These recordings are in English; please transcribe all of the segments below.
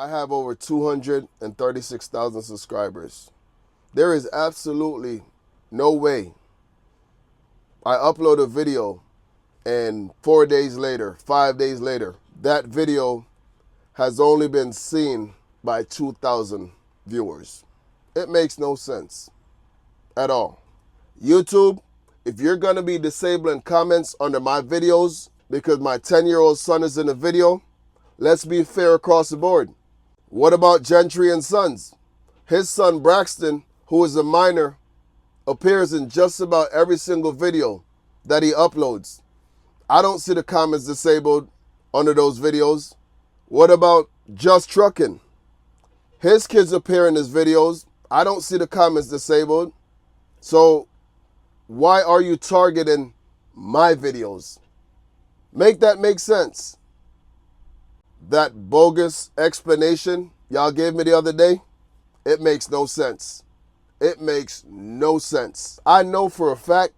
I have over 236,000 subscribers. There is absolutely no way I upload a video and 4 days later, 5 days later, that video has only been seen by 2,000 viewers. It makes no sense at all. YouTube, if you're gonna be disabling comments under my videos because my 10-year-old son is in the video, let's be fair across the board. What about Gentry and Sons? His son Braxton, who is a minor, appears in just about every single video that he uploads. I don't see the comments disabled under those videos. What about Just Trucking? His kids appear in his videos. I don't see the comments disabled. So why are you targeting my videos? Make that make sense. That bogus explanation y'all gave me the other day, it makes no sense. It makes no sense. I know for a fact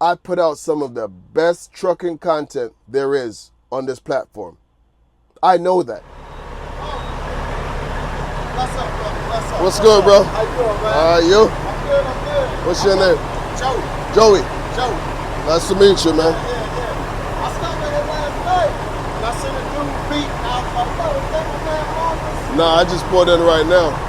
I put out some of the best trucking content there is on this platform. I know that. What's up, brother? What's up? What's good, bro? How you doing, man? You? I'm good, I'm good. What's your name? Joey. Joey. Joey. Nice to meet you, man. Yeah. I stopped at it last night, and I seen a dude beat, and I was like, bro, is that my man Marcus? Nah, I just pulled in right now.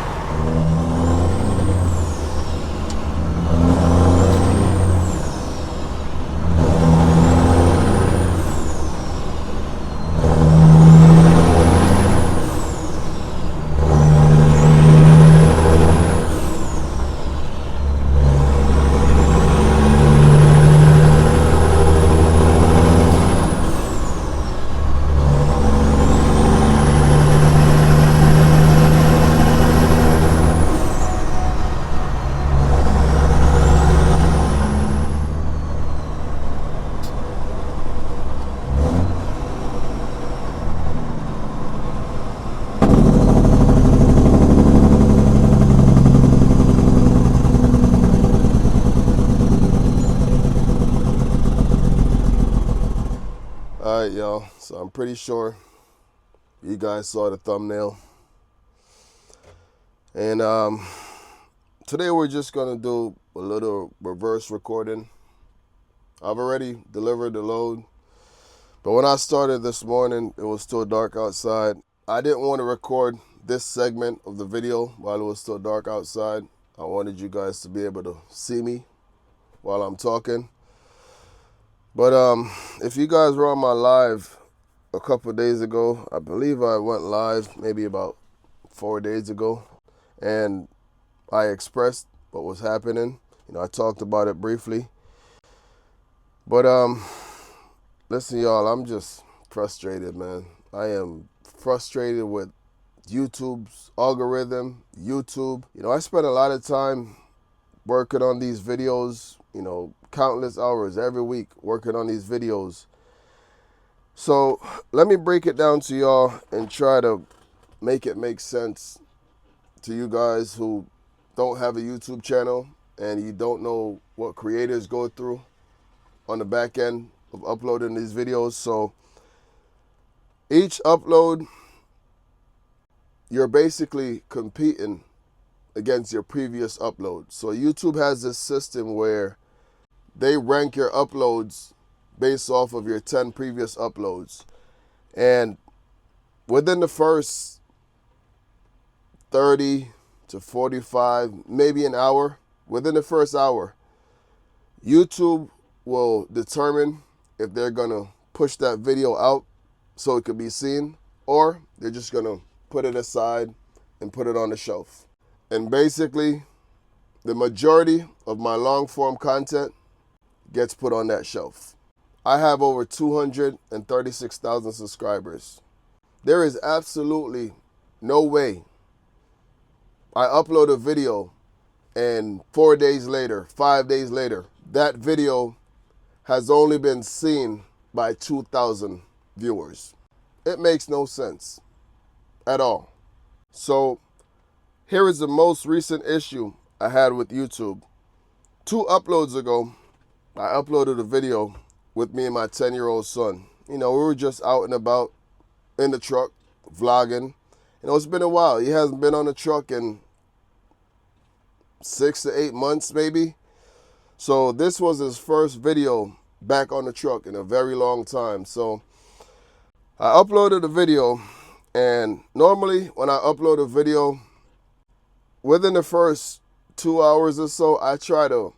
All right, y'all. So I'm pretty sure you guys saw the thumbnail. And today we're just gonna do a little reverse recording. I've already delivered the load, but when I started this morning, it was still dark outside. I didn't want to record this segment of the video while it was still dark outside. I wanted you guys to be able to see me while I'm talking. But if you guys were on my live a couple of days ago, I believe I went live maybe about 4 days ago, and I expressed what was happening. You know, I talked about it briefly. But listen, y'all, I'm just frustrated, man. I am frustrated with YouTube's algorithm, YouTube. You know, I spend a lot of time working on these videos, you know, countless hours every week working on these videos. So let me break it down to y'all and try to make it make sense to you guys who don't have a YouTube channel and you don't know what creators go through on the back end of uploading these videos. So each upload, you're basically competing against your previous upload. So YouTube has this system where they rank your uploads based off of your 10 previous uploads. And within the first 30 to 45, maybe an hour, within the first hour, YouTube will determine if they're gonna push that video out so it could be seen, or they're just gonna put it aside and put it on the shelf. And basically, the majority of my long form content gets put on that shelf. I have over 236,000 subscribers. There is absolutely no way I upload a video and 4 days later, 5 days later, that video has only been seen by 2,000 viewers. It makes no sense at all. So here is the most recent issue I had with YouTube. 2 uploads ago, I uploaded a video with me and my 10-year-old son. You know, we were just out and about in the truck, vlogging, It's been a while. He hasn't been on the truck in 6 to 8 months maybe. So this was his first video back on the truck in a very long time. So I uploaded a video, and normally when I upload a video, within the first 2 hours or so, I try to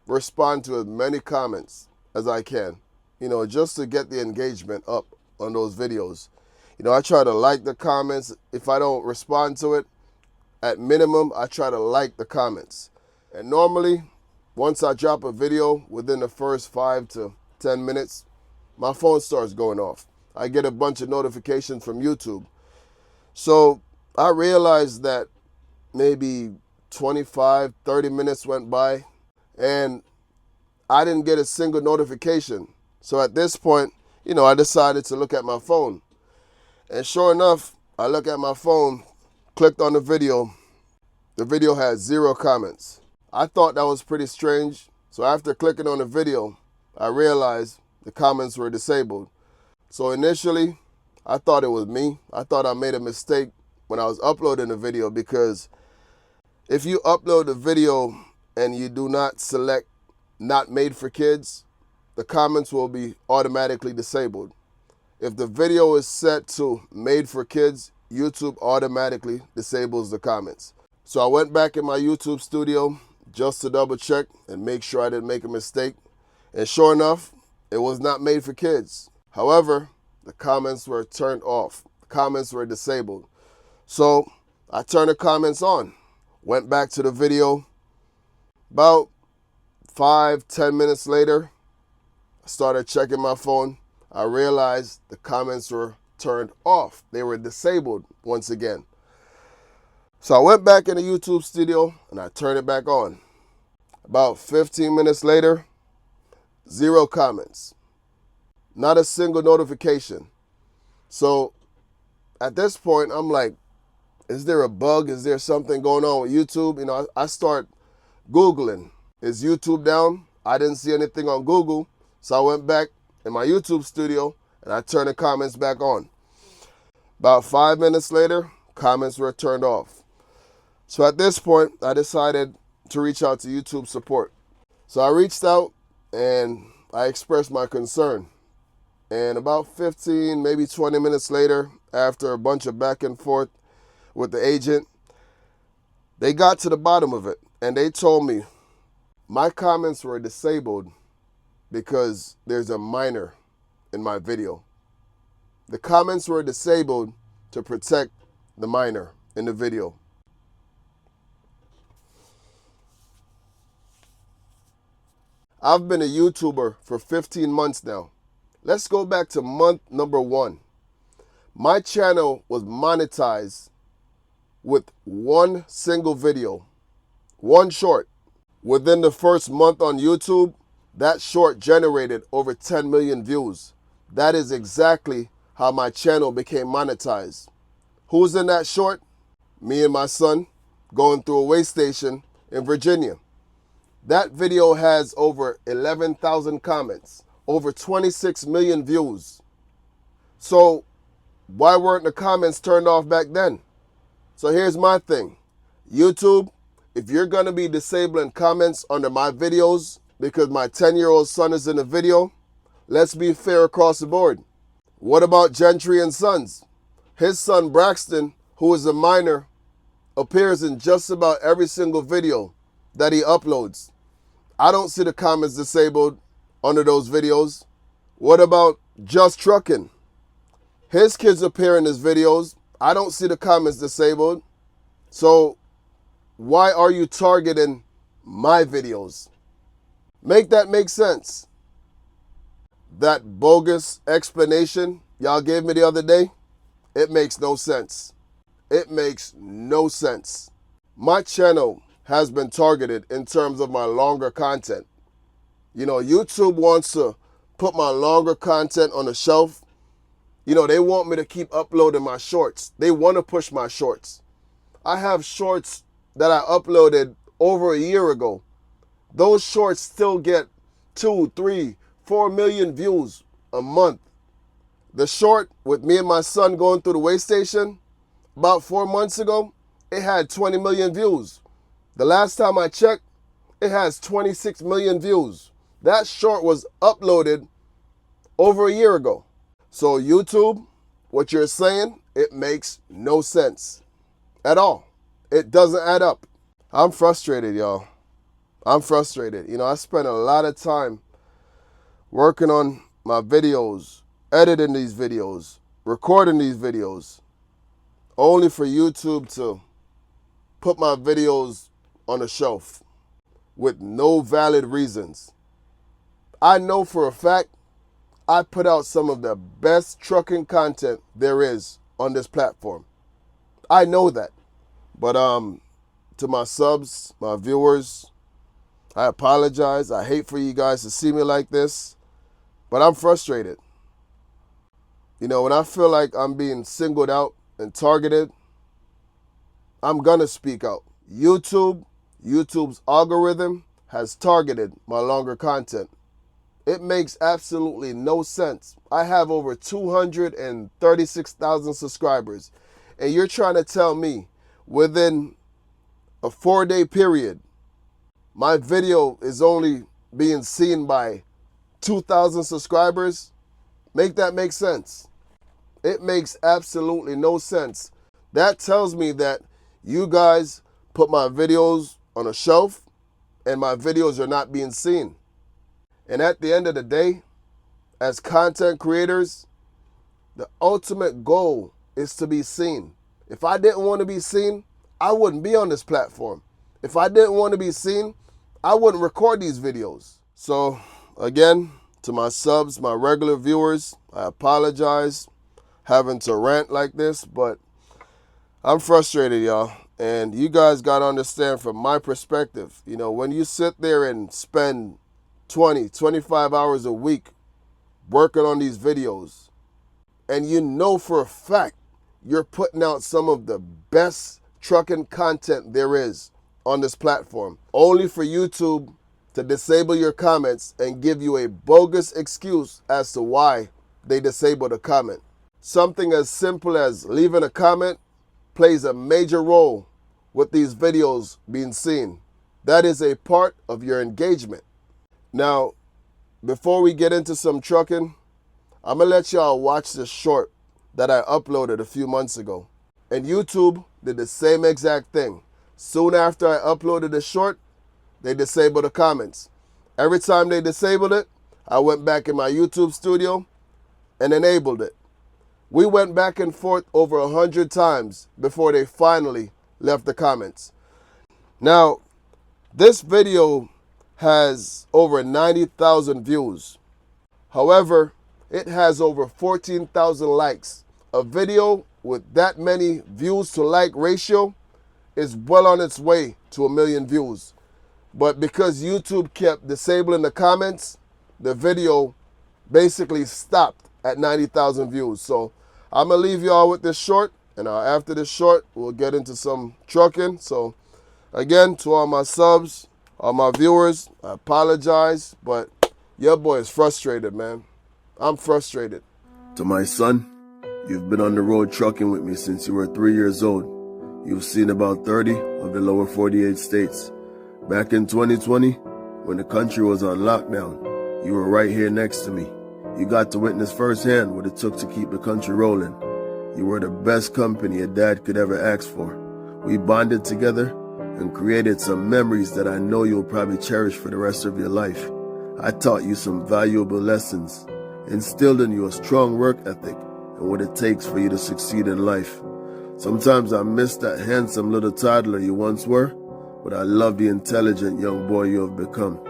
respond to as many comments as I can, just to get the engagement up on those videos. I try to like the comments. If I don't respond to it, at minimum, I try to like the comments. And normally, once I drop a video, within the first 5 to 10 minutes, my phone starts going off. I get a bunch of notifications from YouTube. So I realized that maybe 25, 30 minutes went by, and I didn't get a single notification. So at this point, I decided to look at my phone. And sure enough, I look at my phone, clicked on the video. The video had 0 comments. I thought that was pretty strange. So after clicking on the video, I realized the comments were disabled. So initially, I thought it was me. I thought I made a mistake when I was uploading the video, because if you upload a video and you do not select not made for kids, the comments will be automatically disabled. If the video is set to made for kids, YouTube automatically disables the comments. So I went back in my YouTube studio just to double check and make sure I didn't make a mistake. And sure enough, it was not made for kids. However, the comments were turned off. The comments were disabled. So I turned the comments on. Went back to the video. About 5-10 minutes later, I started checking my phone. I realized the comments were turned off. They were disabled once again. So I went back in the YouTube studio and I turned it back on. About 15 minutes later, 0 comments. Not a single notification. So at this point, I'm like, is there a bug? Is there something going on with YouTube? I start Googling. Is YouTube down? I didn't see anything on Google. So I went back in my YouTube studio and I turned the comments back on. About 5 minutes later, comments were turned off. So at this point, I decided to reach out to YouTube support. So I reached out and I expressed my concern. And about 15, maybe 20 minutes later, after a bunch of back and forth with the agent, they got to the bottom of it. And they told me my comments were disabled because there's a minor in my video. The comments were disabled to protect the minor in the video. I've been a YouTuber for 15 months now. Let's go back to month number 1. My channel was monetized with one single video, one short. Within the first month on YouTube, that short generated over 10 million views. That is exactly how my channel became monetized. Who's in that short? Me and my son going through a way station in Virginia. That video has over 11,000 comments, over 26 million views. So why weren't the comments turned off back then? So here's my thing. YouTube, if you're going to be disabling comments under my videos because my 10-year-old son is in the video, let's be fair across the board. What about Gentry and Sons? His son Braxton, who is a minor, appears in just about every single video that he uploads. I don't see the comments disabled under those videos. What about Just Trucking? His kids appear in his videos. I don't see the comments disabled. So why are you targeting my videos? Make that make sense. That bogus explanation y'all gave me the other day, it makes no sense. It makes no sense. My channel has been targeted in terms of my longer content. YouTube wants to put my longer content on the shelf. They want me to keep uploading my shorts. They want to push my shorts. I have shorts that I uploaded over a year ago. Those shorts still get 2, 3, 4 million views a month. The short with me and my son going through the way station, about 4 months ago, it had 20 million views. The last time I checked, it has 26 million views. That short was uploaded over a year ago. So YouTube, what you're saying, it makes no sense at all. It doesn't add up. I'm frustrated, y'all. I'm frustrated. You know, I spent a lot of time working on my videos, editing these videos, recording these videos, only for YouTube to put my videos on a shelf with no valid reasons. I know for a fact I put out some of the best trucking content there is on this platform. I know that. But to my subs, my viewers, I apologize. I hate for you guys to see me like this, but I'm frustrated. You know, when I feel like I'm being singled out and targeted, I'm gonna speak out. YouTube's algorithm has targeted my longer content. It makes absolutely no sense. I have over 236,000 subscribers, and you're trying to tell me within a 4-day period, my video is only being seen by 2,000 subscribers? Make that make sense. It makes absolutely no sense. That tells me that you guys put my videos on a shelf and my videos are not being seen. And at the end of the day, as content creators, the ultimate goal is to be seen. If I didn't want to be seen, I wouldn't be on this platform. If I didn't want to be seen, I wouldn't record these videos. So again, to my subs, my regular viewers, I apologize having to rant like this, but I'm frustrated, y'all. And you guys got to understand from my perspective, you know, when you sit there and spend 20, 25 hours a week working on these videos, and you know for a fact you're putting out some of the best trucking content there is on this platform, only for YouTube to disable your comments and give you a bogus excuse as to why they disabled a comment. Something as simple as leaving a comment plays a major role with these videos being seen. That is a part of your engagement. Now, before we get into some trucking, I'm gonna let y'all watch this short that I uploaded a few months ago. And YouTube did the same exact thing. Soon after I uploaded the short, they disabled the comments. Every time they disabled it, I went back in my YouTube studio and enabled it. We went back and forth over 100 times before they finally left the comments. Now, this video has over 90,000 views. However, it has over 14,000 likes. A video with that many views to like ratio is well on its way to 1 million views. But because YouTube kept disabling the comments, the video basically stopped at 90,000 views. So I'm gonna leave y'all with this short, and after this short, we'll get into some trucking. So again, to all my subs, all my viewers, I apologize, but your boy is frustrated, man. I'm frustrated. To my son, you've been on the road trucking with me since you were 3 years old. You've seen about 30 of the lower 48 states. Back in 2020, when the country was on lockdown, you were right here next to me. You got to witness firsthand what it took to keep the country rolling. You were the best company a dad could ever ask for. We bonded together and created some memories that I know you'll probably cherish for the rest of your life. I taught you some valuable lessons, instilled in you a strong work ethic and what it takes for you to succeed in life. Sometimes I miss that handsome little toddler you once were, but I love the intelligent young boy you have become.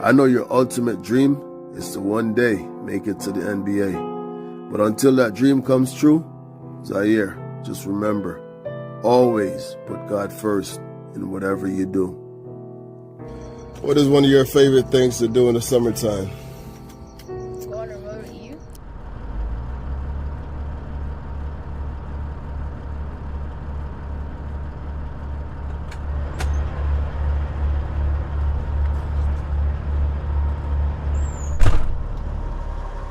I know your ultimate dream is to one day make it to the NBA. But until that dream comes true, Zaire, just remember, always put God first in whatever you do. What is one of your favorite things to do in the summertime? Go on the road with you.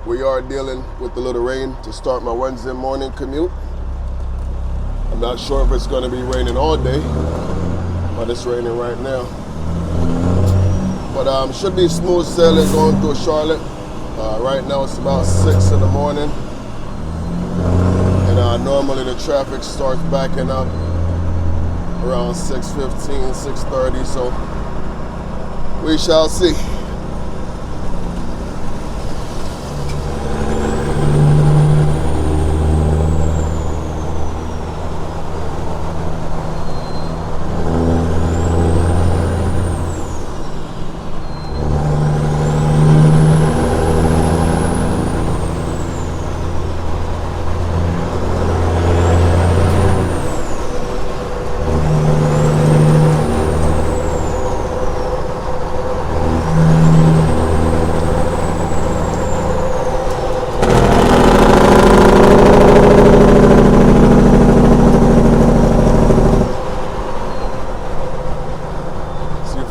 We are dealing with a little rain to start my Wednesday morning commute. I'm Not sure if it's going to be raining all day, but it's raining right now. But should be smooth sailing going through Charlotte. Right now it's about 6 in the morning. And normally the traffic starts backing up around 6:15, 6:30, so we shall see.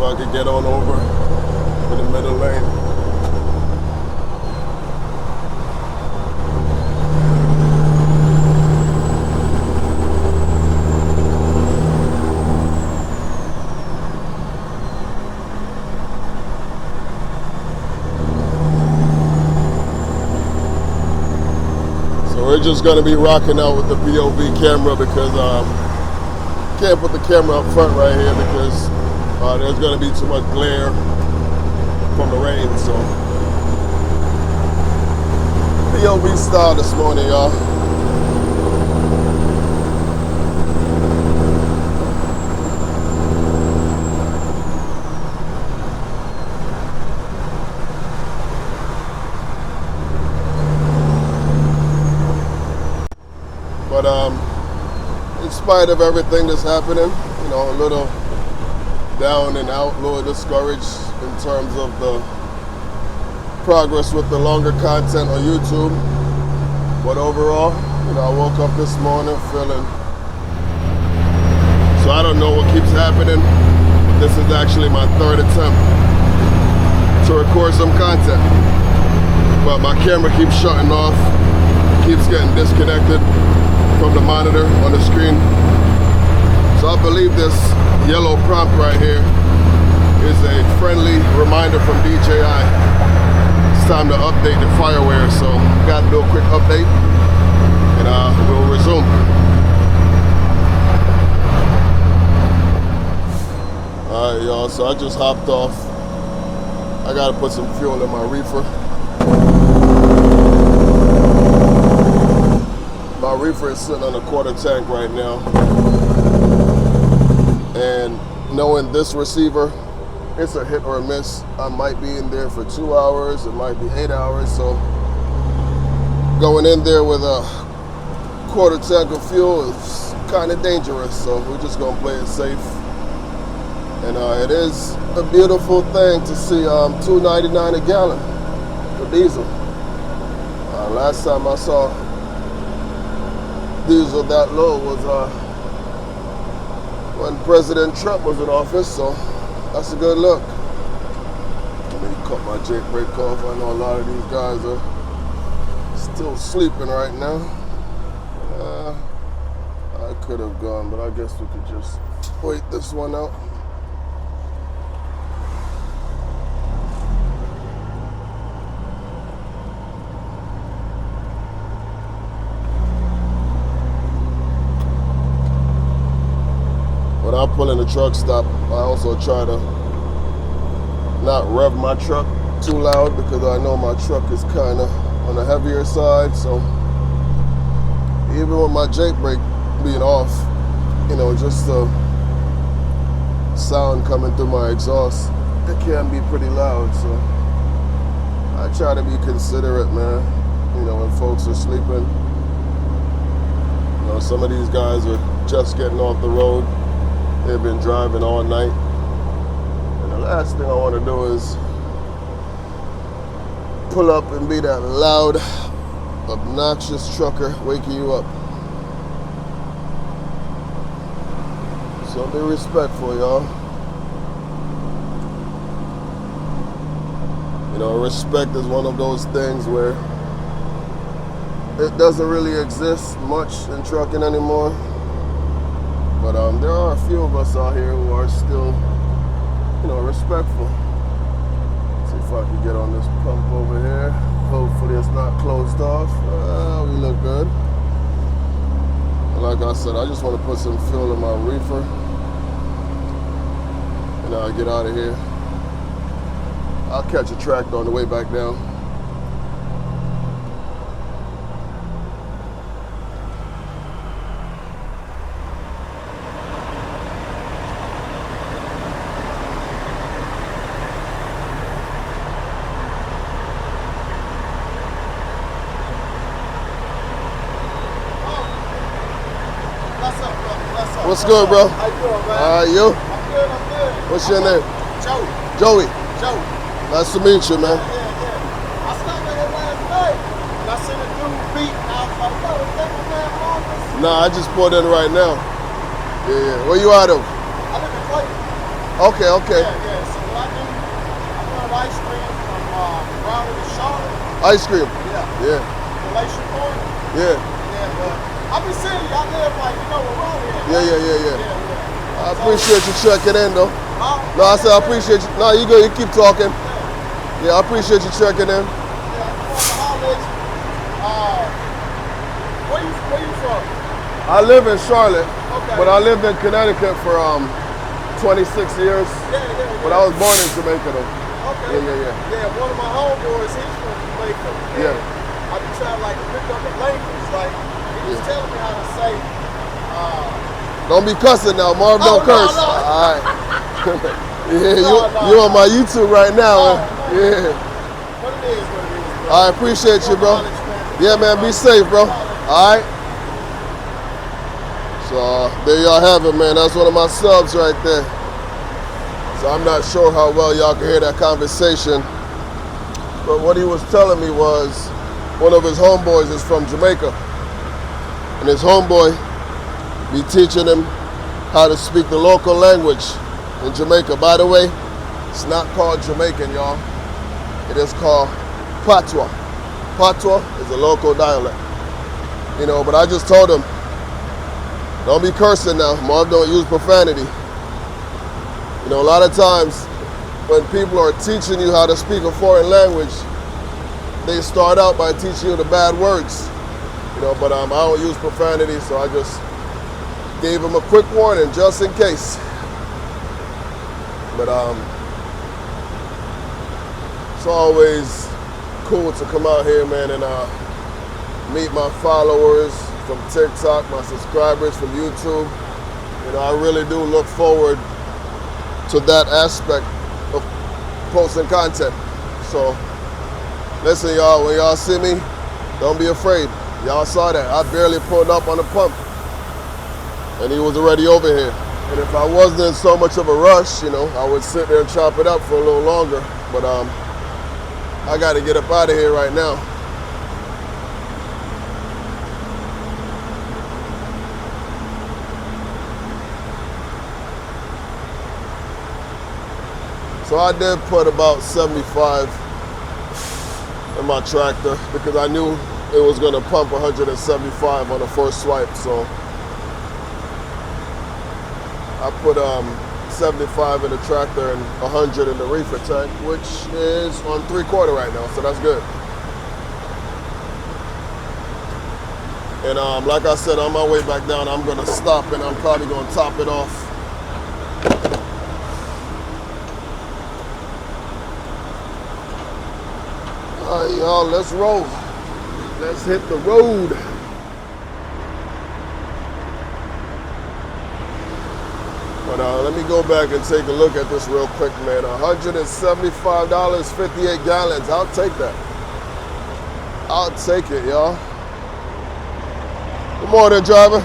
I could get on over to the middle lane. So we're just going to be rocking out with the POV camera because can't put the camera up front right here because there's going to be too much glare from the rain, so POV style this morning, y'all. But in spite of everything that's happening, you know, a little down and out, a little discouraged in terms of the progress with the longer content on YouTube. But overall, you know, I woke up this morning feeling, so I don't know what keeps happening. This is actually my third attempt to record some content. But my camera keeps shutting off, keeps getting disconnected from the monitor on the screen. So I believe this yellow prompt right here is a friendly reminder from DJI. It's time to update the fireware, so gotta do a quick update and we'll resume. Alright y'all, so I just hopped off. I gotta put some fuel in my reefer. My reefer is sitting on a quarter tank right now. And knowing this receiver, it's a hit or a miss. I might be in there for 2 hours, it might be 8 hours. So going in there with a quarter tank of fuel is kind of dangerous. So we're just gonna play it safe. And it is a beautiful thing to see $2.99 a gallon for diesel. Last time I saw diesel that low was when President Trump was in office, so that's a good look. Let me cut my Jake brake off. I know a lot of these guys are still sleeping right now. I could have gone, but I guess we could just wait this one out. When I pull in the truck stop, I also try to not rev my truck too loud because I know my truck is kind of on the heavier side. So even with my Jake brake being off, you know, just the sound coming through my exhaust, it can be pretty loud. So I try to be considerate, man. You know, when folks are sleeping. You know, some of these guys are just getting off the road. They've been driving all night. And the last thing I want to do is pull up and be that loud, obnoxious trucker waking you up. So be respectful, y'all. You know, respect is one of those things where it doesn't really exist much in trucking anymore. there are a few of us out here who are still, respectful. See if I can get on this pump over here. Hopefully it's not closed off. We look good. And like I said, I just want to put some fuel in my reefer. And I'll get out of here. I'll catch a tractor on the way back down. What's good, bro? How you doing, man? You? I'm good. What's your name? Joey. Joey. Joey. Nice to meet you, man. Yeah. I stopped in here last night and I seen a dude beat and I was like, what, is that my man Marcus? Nah, I just pulled in right now. Yeah. Where you out of? I live in Clayton. Okay. Yeah. So what I do, I run ice cream from Broward to Charlotte. Ice cream. Yeah. Yeah. Relation Point. Yeah. Yeah, but I be seeing y'all live like, around here. Yeah. I appreciate you checking in, though. Huh? No, I said I appreciate you. No, you good. You keep talking. Yeah, I appreciate you checking in. Yeah, I want to holler at you. Where you from? I live in Charlotte, Okay. but I lived in Connecticut for 26 years. Yeah. But I was born in Jamaica, though. Okay. Yeah. Yeah, one of my homeboys, he's from Jamaica. Yeah. I be trying to pick up the language. Like, he was telling me how to say, Don't be cussing now, Marv. Don't curse. No. All right. Yeah, No. you on my YouTube right now. No. Yeah. What it is, bro. I appreciate you, bro. Yeah, man. Be safe, bro. All right. So there y'all have it, man. That's one of my subs right there. So I'm not sure how well y'all can hear that conversation, but what he was telling me was one of his homeboys is from Jamaica, and his homeboy be teaching him how to speak the local language in Jamaica. By the way, it's not called Jamaican, y'all. It is called Patois. Patois is a local dialect. But I just told him, don't be cursing now. Marv, don't use profanity. A lot of times when people are teaching you how to speak a foreign language, they start out by teaching you the bad words. But I don't use profanity, so I just gave him a quick warning just in case. But it's always cool to come out here, man, and meet my followers from TikTok, my subscribers from YouTube. I really do look forward to that aspect of posting content. So listen, y'all, when y'all see me, don't be afraid. Y'all saw that. I barely pulled up on the pump and he was already over here. And if I wasn't in so much of a rush, I would sit there and chop it up for a little longer. But I got to get up out of here right now. So I did put about 75 in my tractor because I knew it was going to pump 175 on the first swipe. So I put 75 in the tractor and 100 in the reefer tank, which is on 3/4 right now, so that's good. And like I said, on my way back down, I'm gonna stop and I'm probably gonna top it off. All right, y'all, let's roll. Let's hit the road. But let me go back and take a look at this real quick, man. $175, 58 gallons. I'll take that. I'll take it, y'all. Good morning, driver.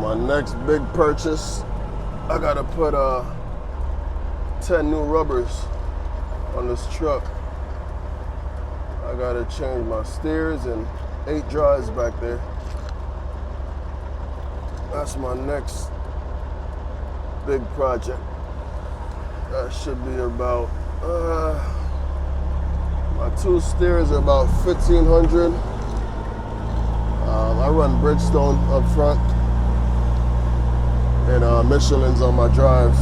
my next big purchase, I gotta put 10 new rubbers on this truck. I gotta change my steers and 8 drives back there. That's my next big project. That should be about, my 2 steers are about 1,500. I run Bridgestone up front and Michelin's on my drives.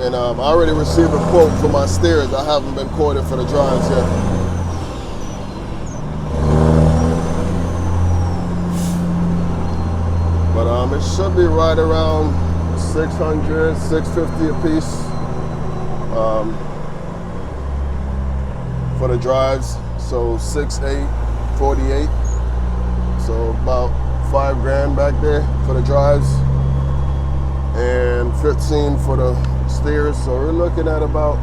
And I already received a quote for my steers. I haven't been quoted for the drives yet. But it should be right around 600, 650 a piece for the drives. So 6, 8, 48. So about $5,000 back there for the drives and 15 for the steers. So we're looking at about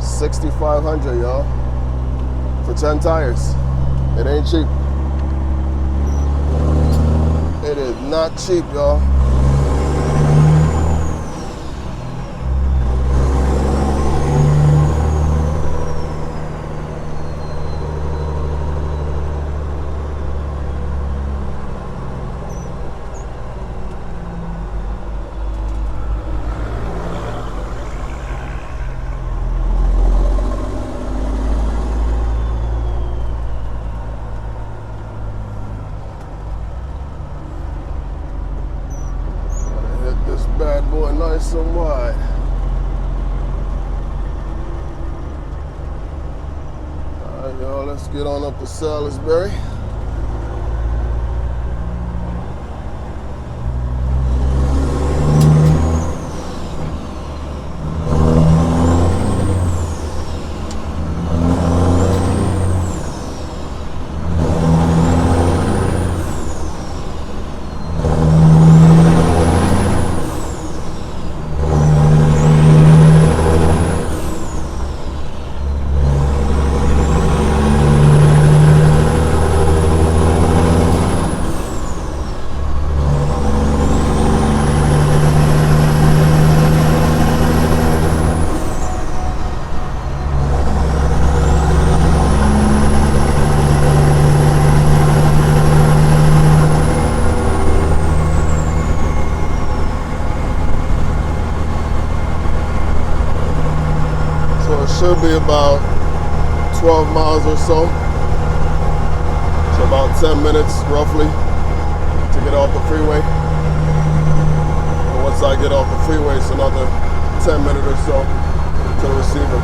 6,500, y'all, for 10 tires. It ain't cheap. It is not cheap, y'all. Bad boy, nice and wide. All right, y'all, let's get on up to Salisbury. Should be about 12 miles or so. So about 10 minutes roughly to get off the freeway. And once I get off the freeway, it's another 10 minutes or so to the receiver.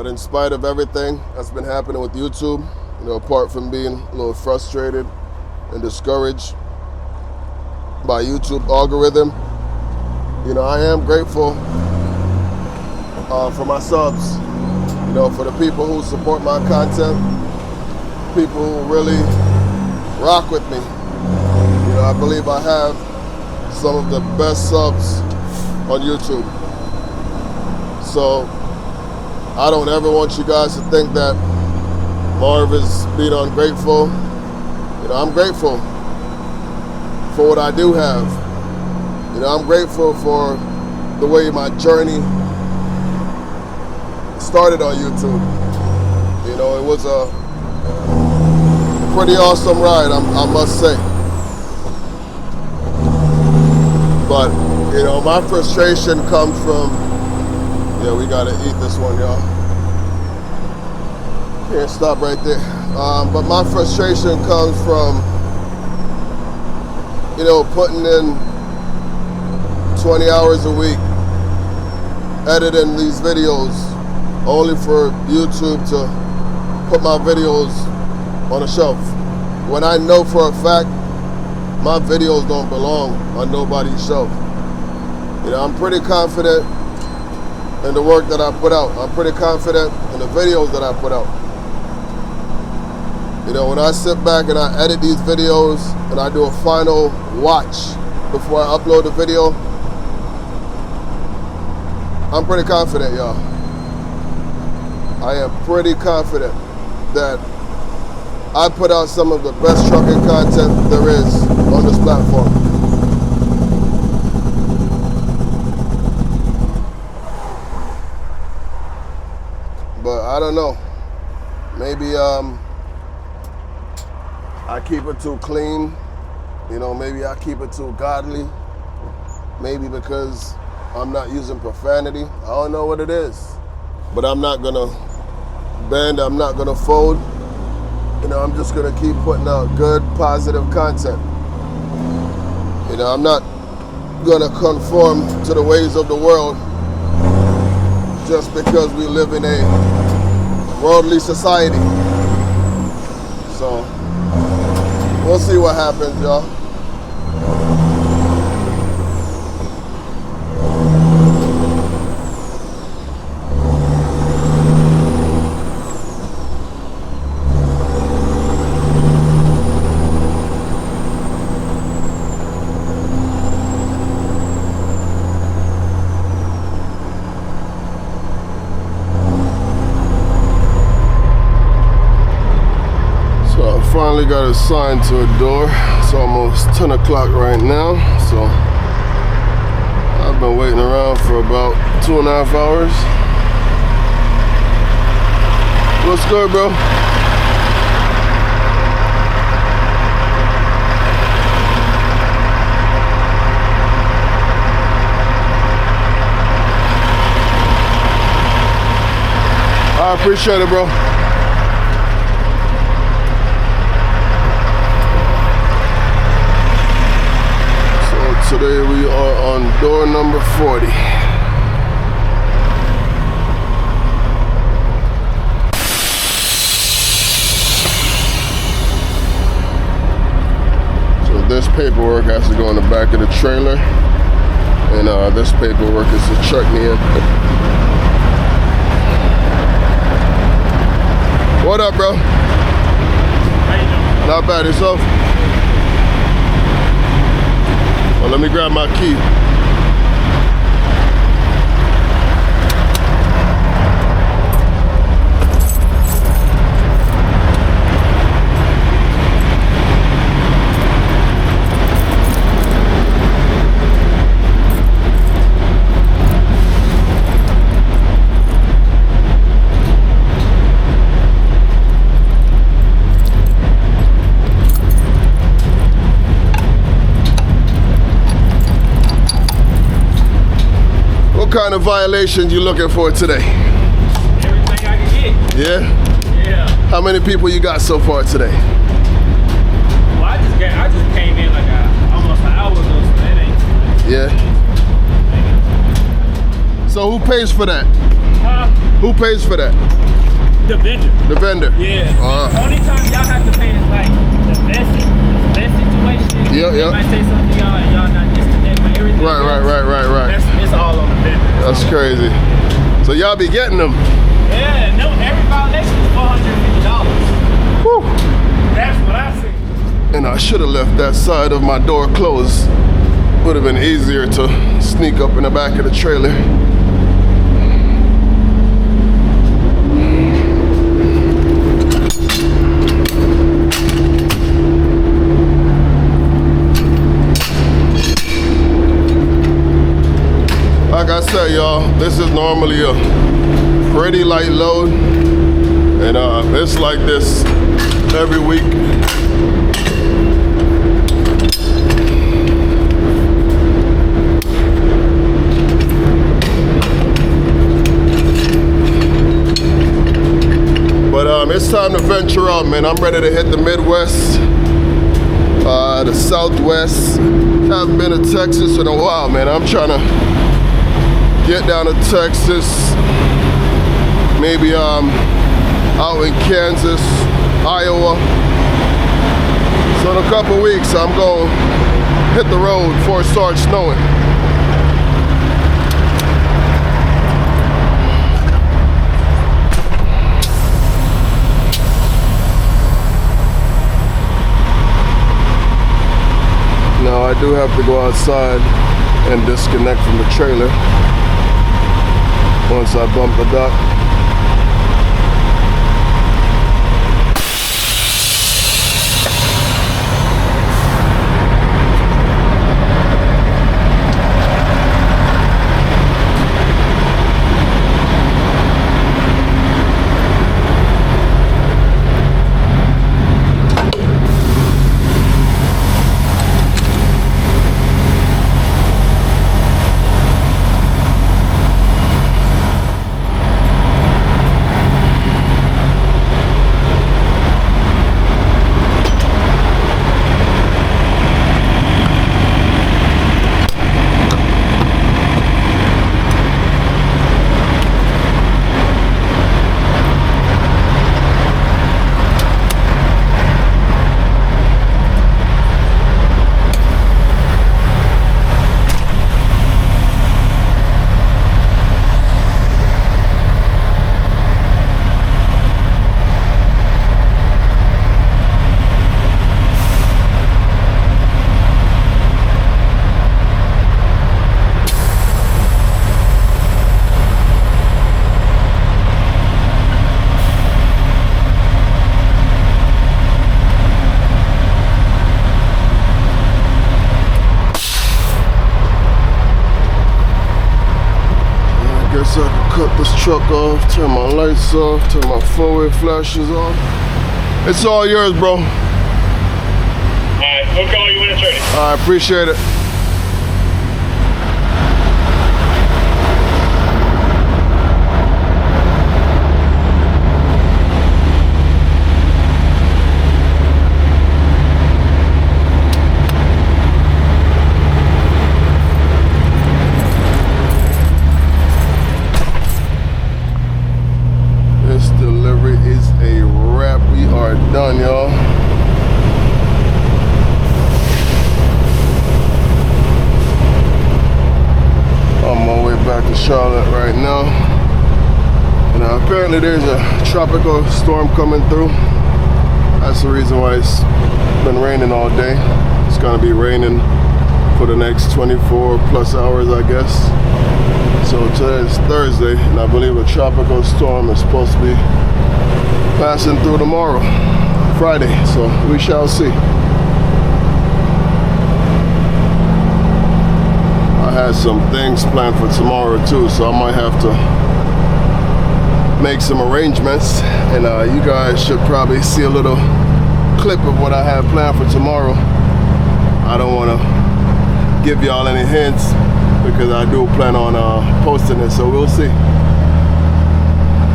But in spite of everything that's been happening with YouTube, apart from being a little frustrated and discouraged by YouTube algorithm, I am grateful for my subs, for the people who support my content, people who really rock with me. I believe I have some of the best subs on YouTube. So I don't ever want you guys to think that Marv is being ungrateful. I'm grateful for what I do have. I'm grateful for the way my journey started on YouTube. It was a pretty awesome ride, I must say. But, my frustration comes from, we gotta eat this one, y'all. Here, stop right there. But my frustration comes from, putting in 20 hours a week, editing these videos, only for YouTube to put my videos on a shelf. When I know for a fact my videos don't belong on nobody's shelf. I'm pretty confident in the work that I put out. I'm pretty confident in the videos that I put out. When I sit back and I edit these videos and I do a final watch before I upload the video, I'm pretty confident, y'all. I am pretty confident that I put out some of the best trucking content there is on this platform. But I don't know. Maybe I keep it too clean. Maybe I keep it too godly. Maybe because I'm not using profanity. I don't know what it is. But I'm not gonna bend, I'm not gonna fold. I'm just gonna keep putting out good, positive content. I'm not gonna conform to the ways of the world just because we live in a worldly society. So, we'll see what happens, y'all. Finally got assigned to a door. It's almost 10 o'clock right now, so I've been waiting around for about 2.5 hours. What's good, bro? I appreciate it, bro. Today we are on door number 40. So this paperwork has to go in the back of the trailer, and this paperwork is to check me in. What up, bro? How you doing? Not bad, yourself? Well, let me grab my key. What kind of violations you looking for today? Everything I can get. Yeah? Yeah. How many people you got so far today? Well, I just came in like almost an hour ago, so that ain't. Yeah. So who pays for that? Who pays for that? The vendor. The vendor. Yeah. Uh-huh. Only time y'all have to pay is like the best situation. Yeah, They yeah. might say something to y'all and y'all not disconnect, but everything. Right. It's all on the vendor. That's crazy. So y'all be getting them. Yeah, no, every violation is $450. Whew. That's what I see. And I should have left that side of my door closed. Would have been easier to sneak up in the back of the trailer. Like I said, y'all, this is normally a pretty light load, and it's like this every week. But it's time to venture out, man. I'm ready to hit the Midwest, the Southwest. Haven't been to Texas in a while, man. I'm trying to get down to Texas, maybe out in Kansas, Iowa. So in a couple weeks, I'm going to hit the road before it starts snowing. Now I do have to go outside and disconnect from the trailer once I bump the dock. So I can cut this truck off, turn my lights off, turn my forward flashes off. It's all yours, bro. Alright, we'll call you when it's ready. I appreciate it. This delivery is a wrap. We are done, y'all. On my way back to Charlotte right now. And apparently there's a tropical storm coming through. That's the reason why it's been raining all day. It's gonna be raining for the next 24 plus hours, I guess. So today is Thursday, and I believe a tropical storm is supposed to be passing through tomorrow, Friday. So we shall see. I had some things planned for tomorrow too, so I might have to make some arrangements, and you guys should probably see a little clip of what I have planned for tomorrow. I don't want to give y'all any hints because I do plan on posting it, so we'll see.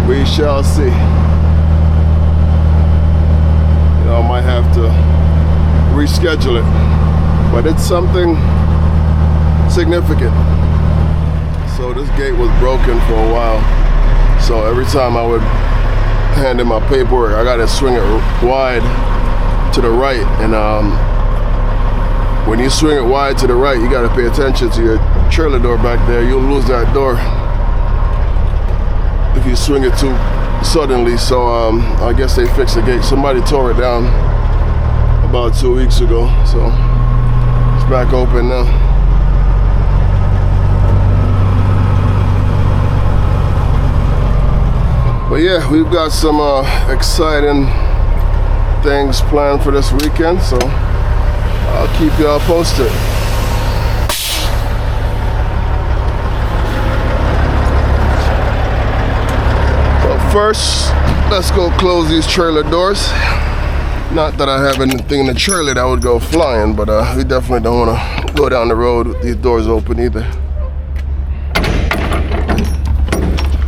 We shall see. You know, I might have to reschedule it, but it's something significant. So this gate was broken for a while. So every time I would hand in my paperwork, I gotta swing it wide to the right. And when you swing it wide to the right, you gotta pay attention to your trailer door back there. You'll lose that door if you swing it too suddenly. So I guess they fixed the gate. Somebody tore it down about 2 weeks ago, so it's back open now. But yeah, we've got some exciting things planned for this weekend, so I'll keep y'all posted. But first, let's go close these trailer doors. Not that I have anything in the trailer that would go flying, but we definitely don't want to go down the road with these doors open either.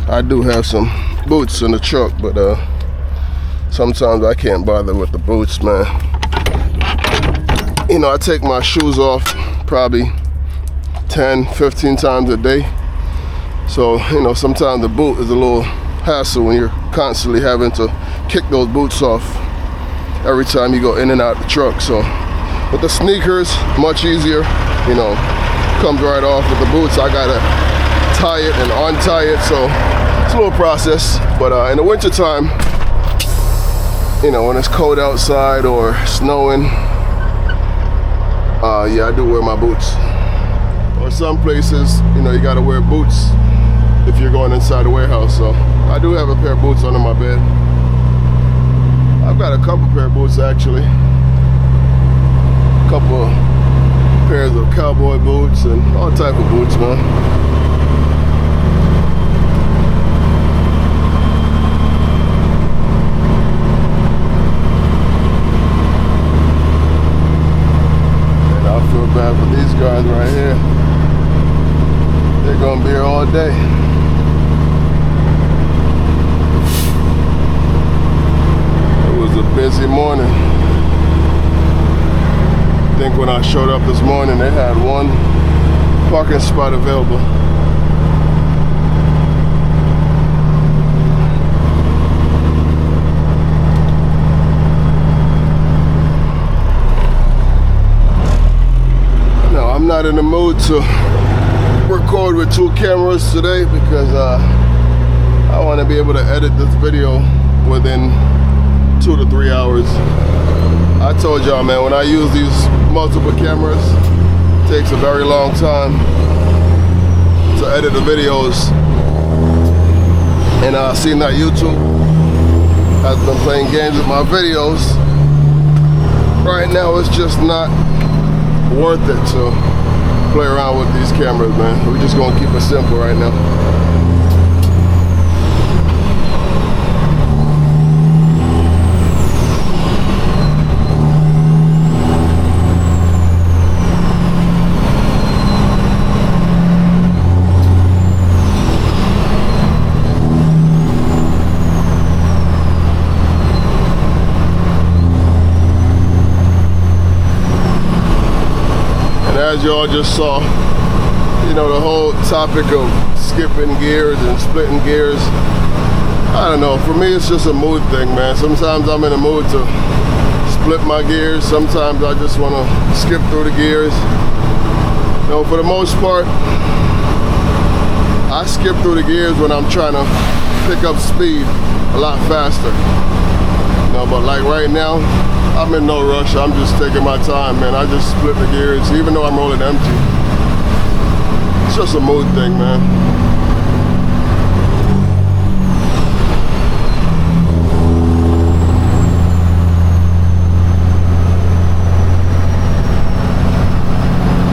I do have some boots in the truck, but sometimes I can't bother with the boots, man. You know, I take my shoes off probably 10, 15 times a day. So, you know, sometimes the boot is a little hassle when you're constantly having to kick those boots off every time you go in and out the truck. So with the sneakers, much easier, you know, comes right off. With the boots, I gotta tie it and untie it, so it's a little process. But in the winter time, you know, when it's cold outside or snowing, yeah, I do wear my boots. Or some places, you know, you gotta wear boots if you're going inside the warehouse. So I do have a pair of boots under my bed. I've got a couple pair of boots actually. A couple pairs of cowboy boots and all type of boots, man. And I feel bad for these guys right here. They're gonna be here all day. It was a busy morning. I think when I showed up this morning, they had one parking spot available. No, I'm not in the mood to record with 2 cameras today because I want to be able to edit this video within 2 to 3 hours. I told y'all, man, when I use these multiple cameras, it takes a very long time to edit the videos. And I seen that YouTube has been playing games with my videos. Right now, it's just not worth it to play around with these cameras, man. We're just gonna keep it simple right now. As y'all just saw, you know, the whole topic of skipping gears and splitting gears, I don't know, for me it's just a mood thing, man. Sometimes I'm in a mood to split my gears, sometimes I just want to skip through the gears. You know, for the most part, I skip through the gears when I'm trying to pick up speed a lot faster. You know, but like right now, I'm in no rush. I'm just taking my time, man. I just split the gears, even though I'm rolling empty. It's just a mood thing, man.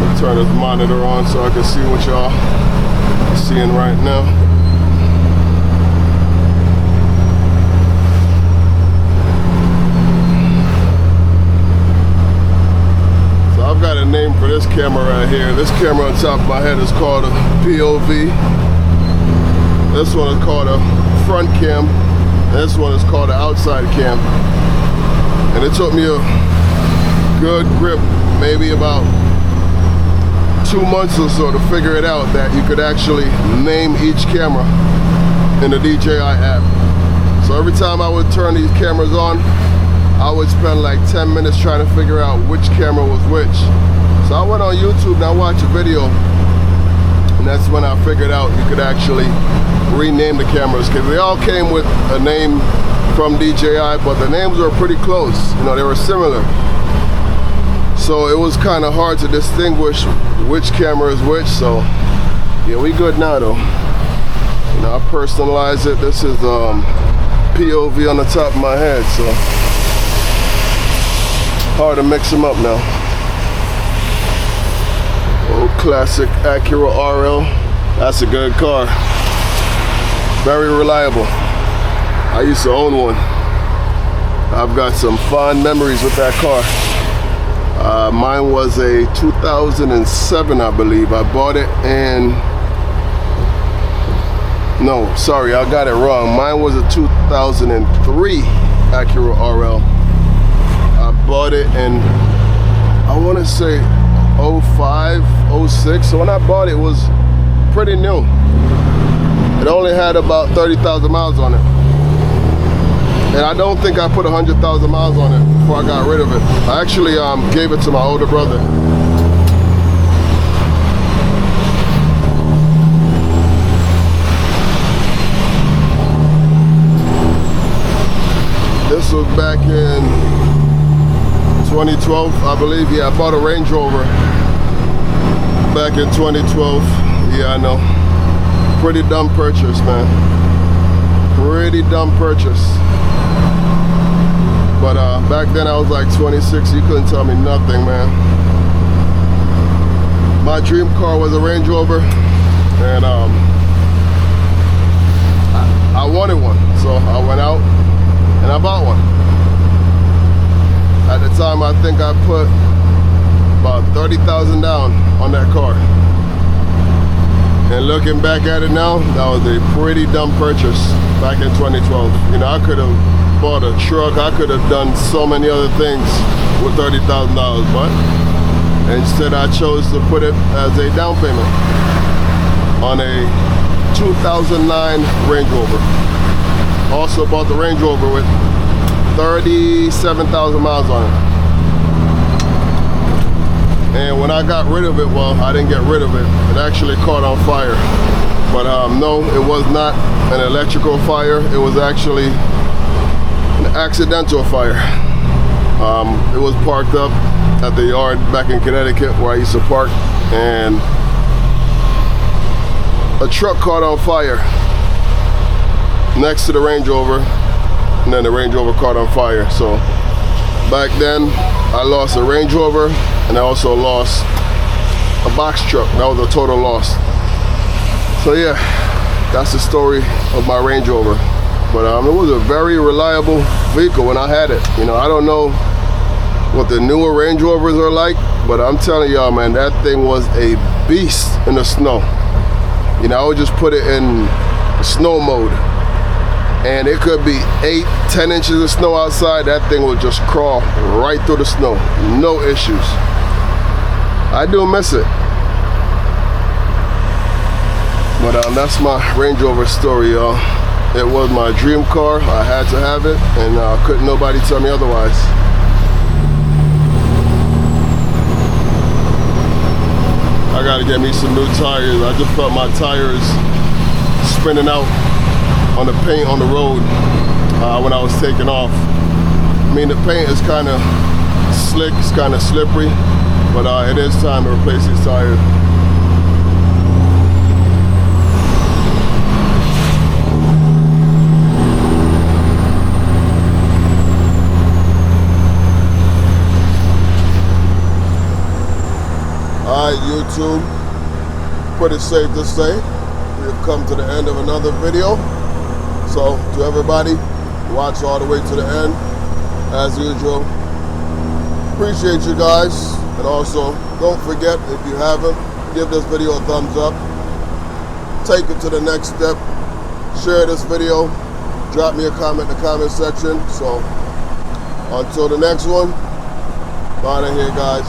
Let me turn this monitor on so I can see what y'all are seeing right now. I've got a name for this camera right here. This camera on top of my head is called a POV. This one is called a front cam. And this one is called an outside cam. And it took me a good grip, maybe about 2 months or so, to figure it out that you could actually name each camera. in the DJI app. So every time I would turn these cameras on, I would spend like 10 minutes trying to figure out which camera was which. So I went on YouTube and I watched a video, and that's when I figured out you could actually rename the cameras, because they all came with a name from DJI, but the names were pretty close. You know, they were similar. So it was kind of hard to distinguish which camera is which. So yeah, we good now though. You know, I personalized it. This is POV on the top of my head, so hard to mix them up now. Old classic Acura RL. That's a good car. Very reliable. I used to own one. I've got some fond memories with that car. Mine was a 2007, I believe. I bought it in... No, sorry, I got it wrong. Mine was a 2003 Acura RL. I bought it in, I want to say 05, 06. So when I bought it, it was pretty new. It only had about 30,000 miles on it. And I don't think I put 100,000 miles on it before I got rid of it. I actually gave it to my older brother. This was back in 2012, I believe. Yeah, I bought a Range Rover back in 2012. Yeah, I know. Pretty dumb purchase, man. Pretty dumb purchase. But back then I was like 26. You couldn't tell me nothing, man. My dream car was a Range Rover, and I wanted one, so I went out and I bought one. At the time, I think I put about 30,000 down on that car. And looking back at it now, that was a pretty dumb purchase back in 2012. You know, I could have bought a truck. I could have done so many other things with $30,000, but instead I chose to put it as a down payment on a 2009 Range Rover. Also bought the Range Rover with 37,000 miles on it. And when I got rid of it, well, I didn't get rid of it. It actually caught on fire. But no, it was not an electrical fire. It was actually an accidental fire. It was parked up at the yard back in Connecticut where I used to park, and a truck caught on fire next to the Range Rover, and then the Range Rover caught on fire. So back then I lost a Range Rover, and I also lost a box truck. That was a total loss. So yeah, that's the story of my Range Rover. But it was a very reliable vehicle when I had it. You know, I don't know what the newer Range Rovers are like, but I'm telling y'all, man, that thing was a beast in the snow. You know, I would just put it in snow mode, and it could be 8-10 inches of snow outside. That thing would just crawl right through the snow, no issues. I do miss it. But that's my Range Rover story, y'all. It was my dream car. I had to have it, and couldn't nobody tell me otherwise. I gotta get me some new tires. I just felt my tires spinning out on the paint on the road when I was taking off. I mean, the paint is kind of slick, it's kind of slippery, but it is time to replace these tires. Alright, YouTube, pretty safe to say we've come to the end of another video. So to everybody, watch all the way to the end as usual. Appreciate you guys, and also don't forget, if you haven't, give this video a thumbs up, take it to the next step, share this video, drop me a comment in the comment section. So until the next one, out of here, guys.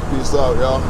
Peace out, y'all.